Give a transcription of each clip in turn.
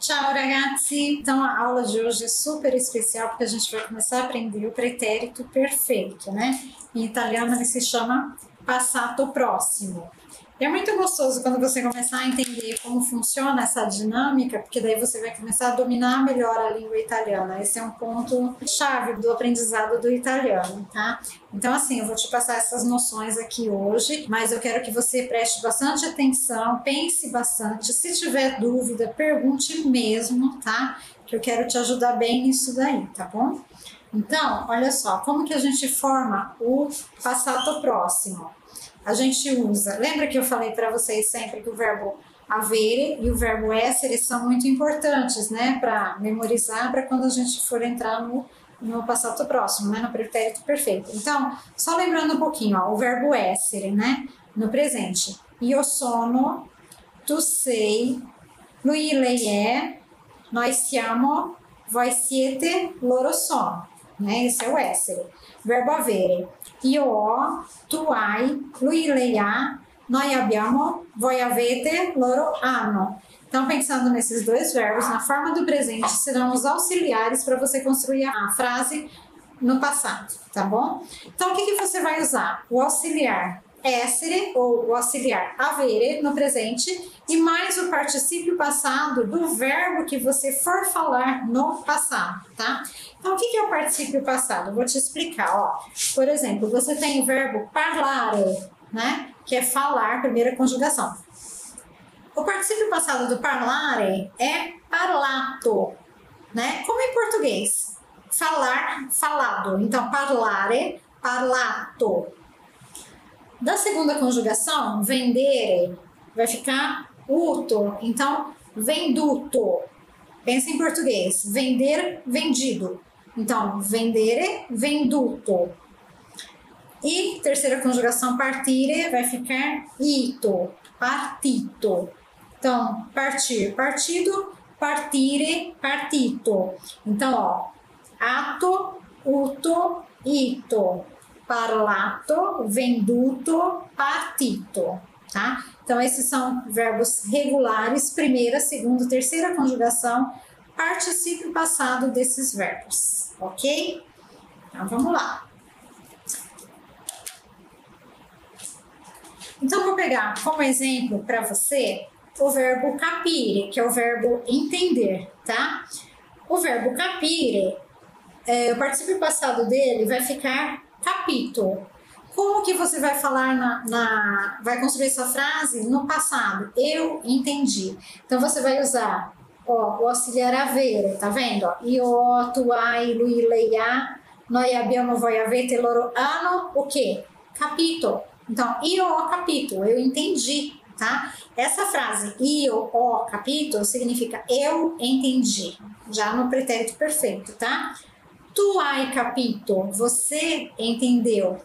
Ciao ragazzi! Então a aula de hoje é super especial porque a gente vai começar a aprender o pretérito perfeito, né? Em italiano ele se chama passato próximo. É muito gostoso quando você começar a entender como funciona essa dinâmica, porque daí você vai começar a dominar melhor a língua italiana. Esse é um ponto chave do aprendizado do italiano, tá? Então, assim, eu vou te passar essas noções aqui hoje, mas eu quero que você preste bastante atenção, pense bastante. Se tiver dúvida, pergunte mesmo, tá? Que eu quero te ajudar bem nisso daí, tá bom? Então, olha só, como que a gente forma o passato próximo? A gente usa, lembra que eu falei para vocês sempre que o verbo avere e o verbo essere são muito importantes, né, para memorizar, para quando a gente for entrar no passato próximo, né, no pretérito perfeito. Então, só lembrando um pouquinho, ó, o verbo essere, né, no presente. Io sono, tu sei, lui, lei é, nós siamo, voi siete, loro sono. Né? Esse é o essere. Verbo avere. Io ho, tu hai, lui, lei ha, noi abbiamo, voi avete, loro hanno. Então, pensando nesses dois verbos, na forma do presente, serão os auxiliares para você construir a frase no passado, tá bom? Então, o que você vai usar? O auxiliar essere ou o auxiliar avere no presente e mais o particípio passado do verbo que você for falar no passado, tá? Então, o que é o particípio passado? Eu vou te explicar, ó. Por exemplo, você tem o verbo parlare, né? Que é falar, primeira conjugação. O particípio passado do parlare é parlato, né? Como em português. Falar, falado. Então, parlare, parlato. Da segunda conjugação, vendere, vai ficar uto. Então, venduto. Pensa em português. Vender, vendido. Então, vendere, venduto. E terceira conjugação, partire, vai ficar ito, partito. Então, partir, partido, partire, partito. Então, ó, ato, uto, ito. Parlato, venduto, partito, tá? Então, esses são verbos regulares, primeira, segunda, terceira conjugação, particípio passado desses verbos, ok? Então, vamos lá. Então, vou pegar como exemplo para você o verbo capire, que é o verbo entender, tá? O verbo capire, o particípio passado dele vai ficar capito. Como que você vai falar vai construir essa frase no passado? Eu entendi. Então, você vai usar ó, o auxiliar avere, tá vendo? Io, tu hai, lui, lei ha, noi abbiamo, voi avete, loro hanno, o quê? Capito. Então, io ho capito, eu entendi, tá? Essa frase, io ho capito, significa eu entendi, já no pretérito perfeito, tá? Tu hai capito, você entendeu.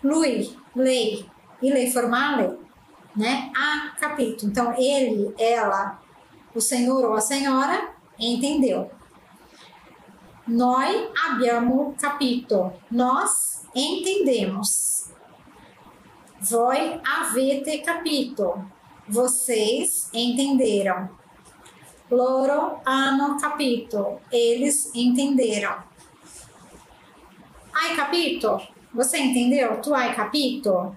Lui, lei, e lei formale, né? Ha capito. Então, ele, ela, o senhor ou a senhora entendeu. Noi abbiamo capito. Nós entendemos. Voi avete capito. Vocês entenderam. Loro hanno capito. Eles entenderam. Hai capito? Você entendeu? Tu hai capito?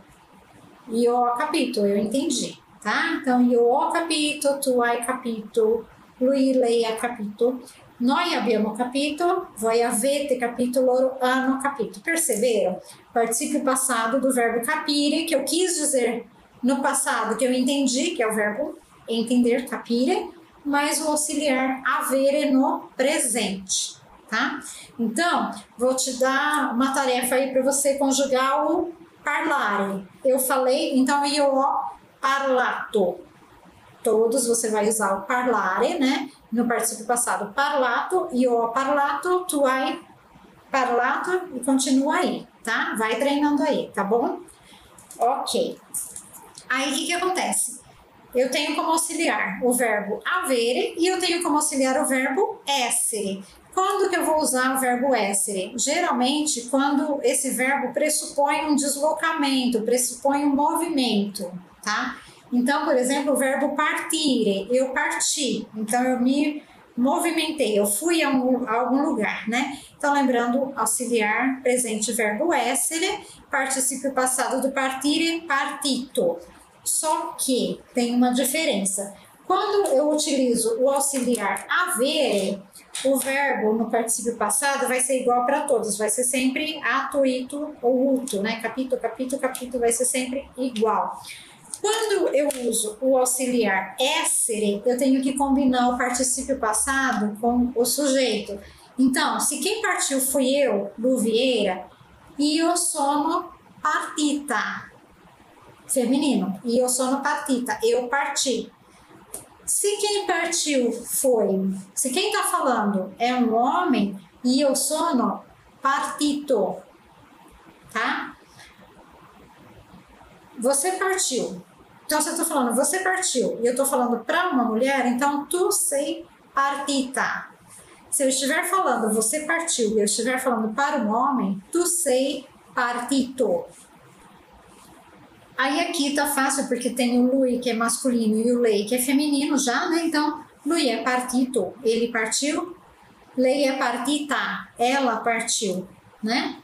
Io ho capito. Eu entendi, tá? Então, io ho capito, tu hai capito, lui, lei ha capito. Noi abbiamo capito, voi avete capito, loro hanno capito. Perceberam? Particípio passado do verbo capire, que eu quis dizer no passado que eu entendi, que é o verbo entender, capire, mais o auxiliar avere no presente, tá? Então, vou te dar uma tarefa aí para você conjugar o parlare. Eu falei, então, io ho parlato. Todos você vai usar o parlare, né? No particípio passado, parlato, io ho parlato, tu hai parlato e continua aí, tá? Vai treinando aí, tá bom? Ok. Aí, o que acontece? Eu tenho como auxiliar o verbo avere e eu tenho como auxiliar o verbo essere. Quando que eu vou usar o verbo essere? Geralmente, quando esse verbo pressupõe um deslocamento, pressupõe um movimento, tá? Então, por exemplo, o verbo partire, eu parti, então eu me movimentei, eu fui a algum lugar, né? Então, lembrando, auxiliar, presente, verbo essere, particípio passado do partire, partito. Só que tem uma diferença. Quando eu utilizo o auxiliar avere, o verbo no particípio passado vai ser igual para todos, vai ser sempre ato, ito ou uto, né? Capito, capito, capito, vai ser sempre igual. Quando eu uso o auxiliar essere, eu tenho que combinar o particípio passado com o sujeito. Então, se quem partiu fui eu, Lu Vieira, io sono partita. Feminino, io sono partita, eu parti. Se quem partiu foi, se quem está falando é um homem, io sono partito, tá? Você partiu. Então, se eu estou falando, você partiu, e eu estou falando para uma mulher, então tu sei partita. Se eu estiver falando, você partiu, e eu estiver falando para um homem, tu sei partito. Aí aqui tá fácil, porque tem o lui, que é masculino, e o lei, que é feminino já, né? Então, lui é partito, ele partiu. Lei é partita, ela partiu, né?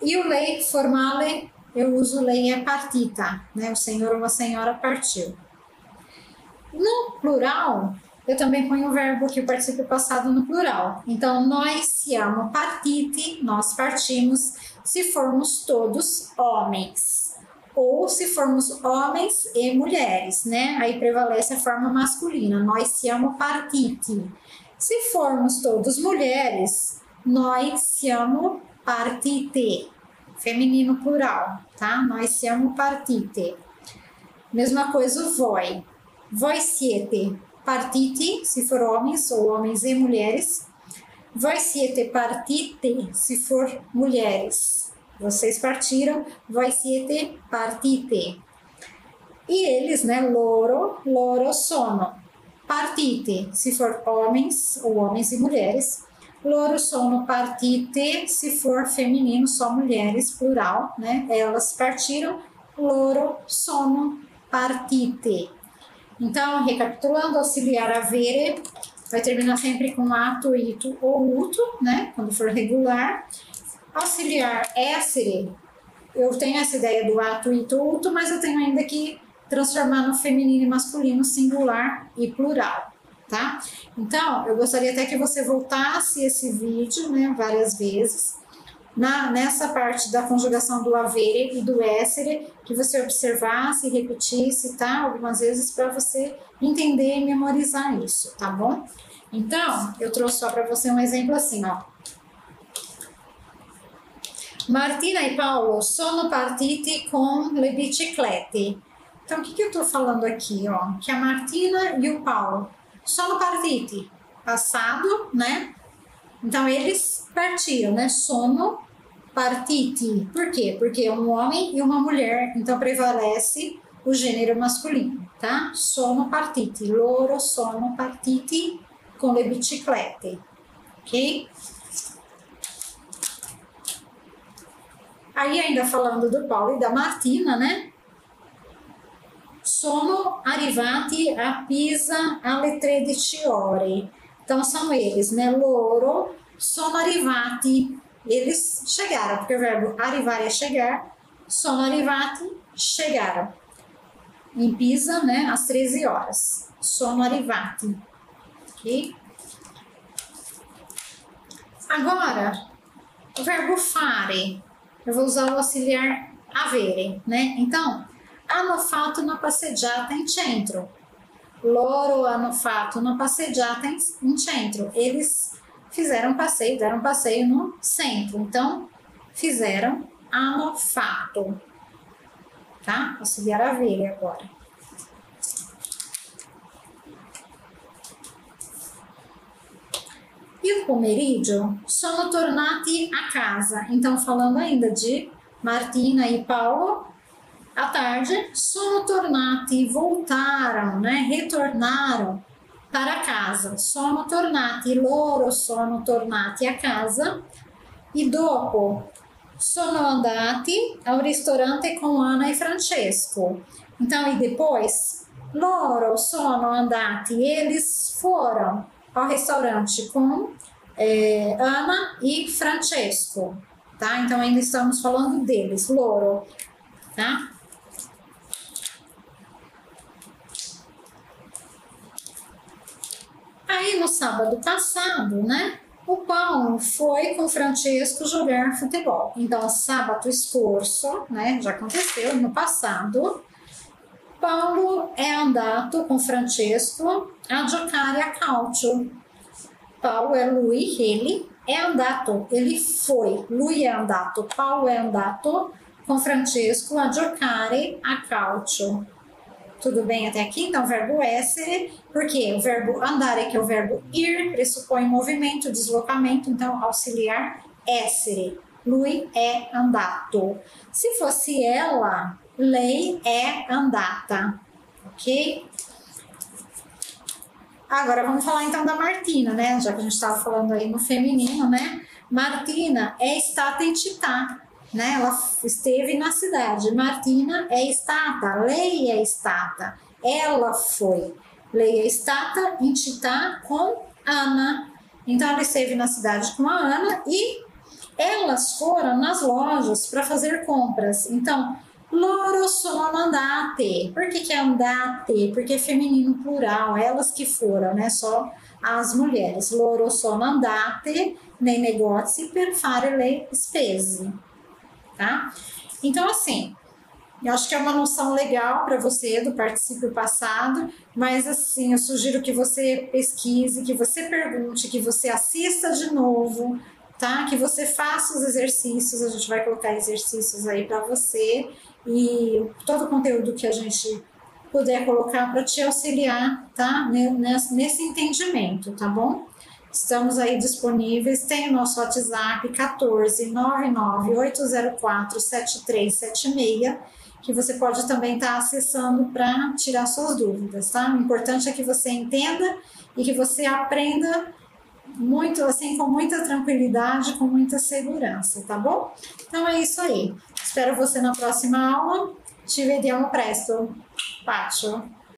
E o lei formale, eu uso lei é partita, né? O senhor ou a senhora partiu. No plural, eu também ponho o verbo que o particípio passado no plural. Então, nós siamo partiti, nós partimos, se formos todos homens. Ou se formos homens e mulheres, né? Aí prevalece a forma masculina, nós siamo partiti. Se formos todos mulheres, nós siamo partite. Feminino plural, tá? Nós siamo partite. Mesma coisa o voi. Voi siete partiti, se for homens ou homens e mulheres. Voi siete partite, se for mulheres. Vocês partiram, voi siete partite. E eles, né, loro sono partite, se for homens ou homens e mulheres. Loro sono partite, se for feminino, só mulheres, plural, né? Elas partiram, loro sono partite. Então, recapitulando, auxiliar avere vai terminar sempre com ato, ito ou uto, né? Quando for regular. Auxiliar essere, eu tenho essa ideia do ato, ito, uto, mas eu tenho ainda que transformar no feminino e masculino, singular e plural, tá? Então, eu gostaria até que você voltasse esse vídeo, né, várias vezes, nessa parte da conjugação do avere e do essere, que você observasse e repetisse, tá? Algumas vezes para você entender e memorizar isso, tá bom? Então, eu trouxe só para você um exemplo assim, ó. Martina e Paulo sono partiti con le biciclette. Então, o que eu estou falando aqui, ó? Que a Martina e o Paulo sono partiti. Passado, né? Então, eles partiram, né? Sono partiti. Por quê? Porque é um homem e uma mulher. Então, prevalece o gênero masculino, tá? Sono partiti. Loro sono partiti con le biciclette. Ok? Aí, ainda falando do Paulo e da Martina, né? Sono arrivati a Pisa alle 13 ore. Então, são eles, né? Loro sono arrivati. Eles chegaram, porque o verbo arrivare é chegar. Sono arrivati, chegaram. Em Pisa, né? Às 13 horas. Sono arrivati. Ok? Agora, o verbo fare. Eu vou usar o auxiliar avere, né? Então, hanno fatto una passeggiata in centro. Loro hanno fatto una passeggiata in centro. Eles fizeram passeio, deram passeio no centro. Então, fizeram, hanno fatto. Tá? Auxiliar avere agora. E o pomeriggio sono tornati a casa. Então, falando ainda de Martina e Paulo, à tarde, sono tornati, voltaram, né? Retornaram para casa. Sono tornati, loro sono tornati a casa. E dopo, sono andati ao ristorante com Ana e Francesco. Então, e depois, loro sono andati, eles foram ao restaurante com Ana e Francesco, tá? Então, ainda estamos falando deles, loro, tá? Aí, no sábado passado, né? O Paulo foi com o Francesco jogar futebol. Então, sábado scorso, né? Já aconteceu no passado. Paulo è andato con Francesco a giocare a calcio. Paulo é lui, ele é andato, ele foi. Lui è andato, Paulo è andato com Francesco a giocare a calcio. Tudo bem até aqui? Então, o verbo essere, porque o verbo andare, que é o verbo ir, pressupõe movimento, deslocamento, então, auxiliar essere. Lui è andato. Se fosse ela, lei è andata, ok? Agora, vamos falar então da Martina, né? Já que a gente estava falando aí no feminino, né? Martina è stata in città. Né? Ela esteve na cidade. Martina è stata, lei è stata, ela foi. Lei è stata in città com Ana. Então ela esteve na cidade com a Ana e elas foram nas lojas para fazer compras. Então, loro sono andate. Por que é andate? Porque é feminino plural, elas que foram, né? Só as mulheres. Loro sono andate nei negozi per fare le spese. Tá? Então, assim, eu acho que é uma noção legal para você do particípio passado, mas assim, eu sugiro que você pesquise, que você pergunte, que você assista de novo, tá? Que você faça os exercícios, a gente vai colocar exercícios aí para você e todo o conteúdo que a gente puder colocar para te auxiliar, tá? Nesse entendimento, tá bom? Estamos aí disponíveis, tem o nosso WhatsApp 14998047376, que você pode também estar acessando para tirar suas dúvidas, tá? O importante é que você entenda e que você aprenda muito, assim, com muita tranquilidade, com muita segurança, tá bom? Então é isso aí. Espero você na próxima aula. Ci vediamo presto. Bacio.